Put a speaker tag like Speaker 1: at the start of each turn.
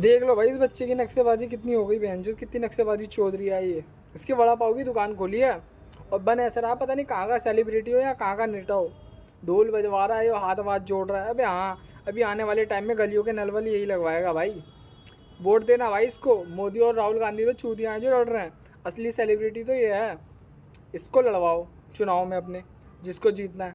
Speaker 1: देख लो भाई इस बच्चे की नक्शेबाजी कितनी हो गई, बहन जो कितनी नक्शेबाजी चौधरी आई है। इसकी वड़ा पाव की दुकान खोली है और बन ऐसा रहा पता नहीं कहाँ का सेलिब्रिटी हो या कहाँ का नेता हो, ढोल बजवा रहा है और हाथ वाथ जोड़ रहा है। अबे हाँ, अभी आने वाले टाइम में गलियों के नल वल यही लगवाएगा भाई। वोट देना भाई इसको। मोदी और राहुल गांधी तो चूतियाँ हैं जो लड़ रहे हैं, असली सेलिब्रिटी तो ये है। इसको लड़वाओ चुनाव में अपने, जिसको जीतना है।